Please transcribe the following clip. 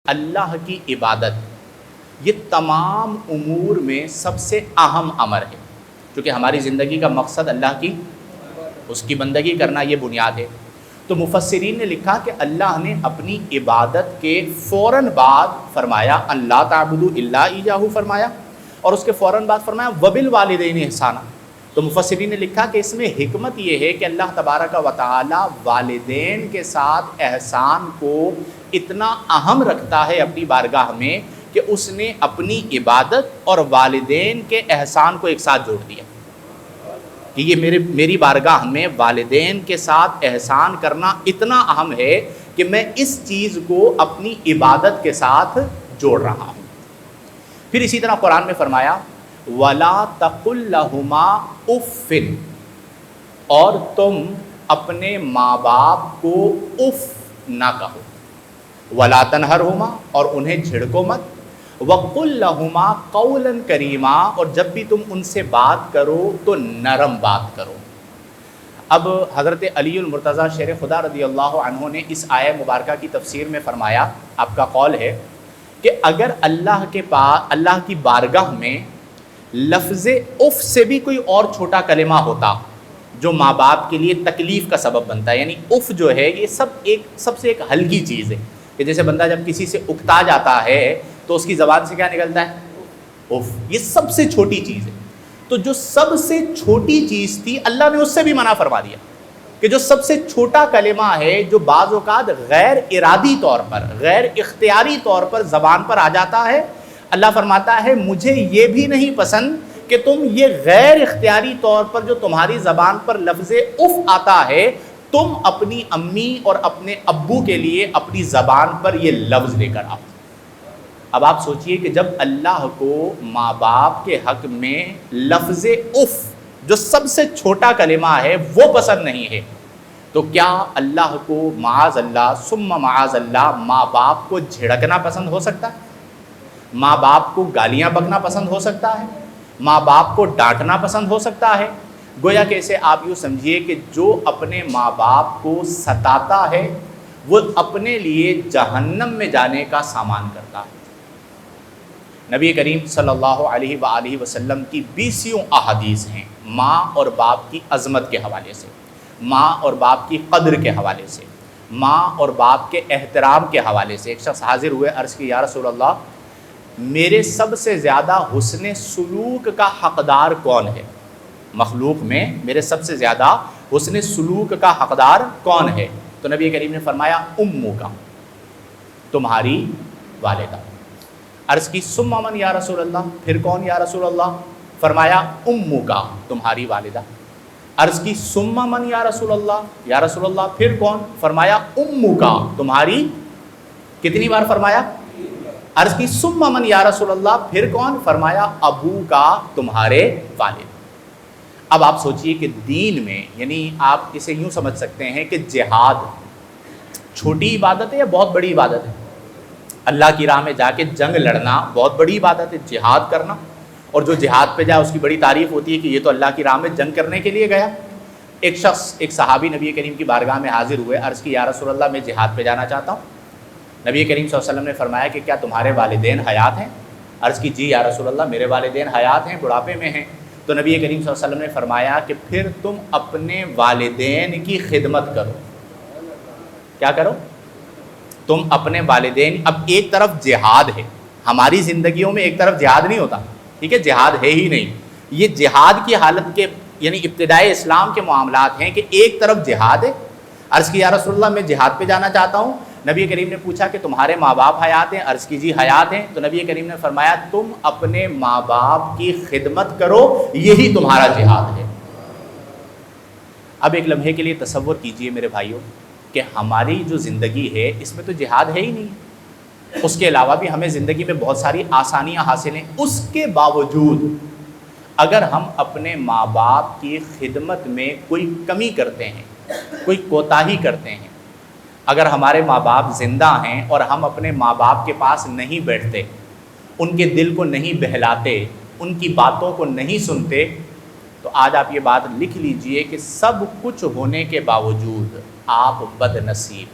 اللہ کی عبادت یہ تمام امور میں سب سے اہم امر ہے، کیونکہ ہماری زندگی کا مقصد اللہ کی اس کی بندگی کرنا یہ بنیاد ہے۔ تو مفسرین نے لکھا کہ اللہ نے اپنی عبادت کے فوراً بعد فرمایا اللہ تعبدوا الا ایاہ فرمایا، اور اس کے فوراً بعد فرمایا وبالوالدین احسانا۔ تو مفسرین نے لکھا کہ اس میں حکمت یہ ہے کہ اللہ تبارک و تعالی والدین کے ساتھ احسان کو اتنا اہم رکھتا ہے اپنی بارگاہ میں کہ اس نے اپنی عبادت اور والدین کے احسان کو ایک ساتھ جوڑ دیا کہ یہ میری بارگاہ میں والدین کے ساتھ احسان کرنا اتنا اہم ہے کہ میں اس چیز کو اپنی عبادت کے ساتھ جوڑ رہا ہوں۔ پھر اسی طرح قرآن میں فرمایا وَلَا تَقُلْ لَهُمَا اُفٍّ، اور تم اپنے ماں باپ کو اف نہ کہو، وَلَا تَنْهَرْهُمَا، اور انہیں جھڑکو مت، وَقُلْ لَهُمَا قَوْلًا كَرِيمًا، اور جب بھی تم ان سے بات کرو تو نرم بات کرو۔ اب حضرت علی المرتضیٰ شیر خدا رضی اللہ عنہ نے اس آیہ مبارکہ کی تفسیر میں فرمایا، آپ کا قول ہے کہ اگر اللہ کی بارگاہ میں لفظ اف سے بھی کوئی اور چھوٹا کلمہ ہوتا جو ماں باپ کے لیے تکلیف کا سبب بنتا ہے، یعنی اف جو ہے یہ سب سے ایک ہلکی چیز ہے کہ جیسے بندہ جب کسی سے اکتا جاتا ہے تو اس کی زبان سے کیا نکلتا ہے؟ اف، یہ سب سے چھوٹی چیز ہے۔ تو جو سب سے چھوٹی چیز تھی اللہ نے اس سے بھی منع فرما دیا کہ جو سب سے چھوٹا کلمہ ہے جو بعض اوقات غیر ارادی طور پر غیر اختیاری طور پر زبان پر آ جاتا ہے، اللہ فرماتا ہے مجھے یہ بھی نہیں پسند کہ تم یہ غیر اختیاری طور پر جو تمہاری زبان پر لفظ اف آتا ہے تم اپنی امی اور اپنے ابو کے لیے اپنی زبان پر یہ لفظ لے کر آؤ۔ اب آپ سوچئے کہ جب اللہ کو ماں باپ کے حق میں لفظ اف جو سب سے چھوٹا کلمہ ہے وہ پسند نہیں ہے، تو کیا اللہ کو معاذ اللہ ثم معاذ اللہ ماں باپ کو جھڑکنا پسند ہو سکتا ہے؟ ماں باپ کو گالیاں بکنا پسند ہو سکتا ہے؟ ماں باپ کو ڈانٹنا پسند ہو سکتا ہے؟ گویا کہ اسے آپ یوں سمجھیے کہ جو اپنے ماں باپ کو ستاتا ہے وہ اپنے لیے جہنم میں جانے کا سامان کرتا ہے۔ نبی کریم صلی اللہ علیہ وآلہ وسلم کی 20 احادیث ہیں ماں اور باپ کی عظمت کے حوالے سے، ماں اور باپ کی قدر کے حوالے سے، ماں اور باپ کے احترام کے حوالے سے۔ ایک شخص حاضر ہوئے، عرض کی یا رسول اللہ میرے سب سے زیادہ حسن سلوک کا حقدار کون ہے؟ مخلوق میں میرے سب سے زیادہ حسن سلوک کا حقدار کون ہے؟ تو نبی کریم نے فرمایا امو کا، تمہاری والدہ۔ عرض کی ثم من یا رسول اللہ، پھر کون یا رسول اللہ؟ فرمایا امو کا، تمہاری والدہ۔ عرض کی ثم من یا رسول اللہ پھر کون؟ فرمایا امو کا، تمہاری۔ کتنی بار فرمایا؟ عرض کی ثم من یا رسول اللہ پھر کون؟ فرمایا ابو کا، تمہارے والد۔ اب آپ سوچئے کہ دین میں، یعنی آپ اسے یوں سمجھ سکتے ہیں کہ جہاد چھوٹی عبادت ہے یا بہت بڑی عبادت ہے؟ اللہ کی راہ میں جا کے جنگ لڑنا بہت بڑی عبادت ہے، جہاد کرنا، اور جو جہاد پہ جائے اس کی بڑی تعریف ہوتی ہے کہ یہ تو اللہ کی راہ میں جنگ کرنے کے لیے گیا۔ ایک صحابی نبی کریم کی بارگاہ میں حاضر ہوئے، عرض کی یا رسول اللہ میں جہاد پہ جانا چاہتا ہوں۔ نبی کریم صلی اللہ علیہ وسلم نے فرمایا کہ کیا تمہارے والدین حیات ہیں؟ عرض کی جی یا رسول اللہ میرے والدین حیات ہیں، بڑھاپے میں ہیں۔ تو نبی کریم صلی اللہ علیہ وسلم نے فرمایا کہ پھر تم اپنے والدین کی خدمت کرو۔ کیا کرو؟ تم اپنے والدین۔ اب ایک طرف جہاد ہے، ہماری زندگیوں میں ایک طرف جہاد نہیں ہوتا، ٹھیک ہے، جہاد ہے ہی نہیں، یہ جہاد کی حالت کے یعنی ابتدائی اسلام کے معاملات ہیں کہ ایک طرف جہاد ہے۔ عرض کی یا رسول اللہ میں جہاد پہ جانا چاہتا ہوں۔ نبی کریم نے پوچھا کہ تمہارے ماں باپ حیات ہیں؟ عرض کی جی حیات ہیں۔ تو نبی کریم نے فرمایا تم اپنے ماں باپ کی خدمت کرو، یہی تمہارا جہاد ہے۔ اب ایک لمحے کے لیے تصور کیجئے میرے بھائیوں کہ ہماری جو زندگی ہے اس میں تو جہاد ہے ہی نہیں، اس کے علاوہ بھی ہمیں زندگی میں بہت ساری آسانیاں حاصل ہیں، اس کے باوجود اگر ہم اپنے ماں باپ کی خدمت میں کوئی کمی کرتے ہیں، کوئی کوتاہی کرتے ہیں، اگر ہمارے ماں باپ زندہ ہیں اور ہم اپنے ماں باپ کے پاس نہیں بیٹھتے، ان کے دل کو نہیں بہلاتے، ان کی باتوں کو نہیں سنتے، تو آج آپ یہ بات لکھ لیجئے کہ سب کچھ ہونے کے باوجود آپ بد نصیب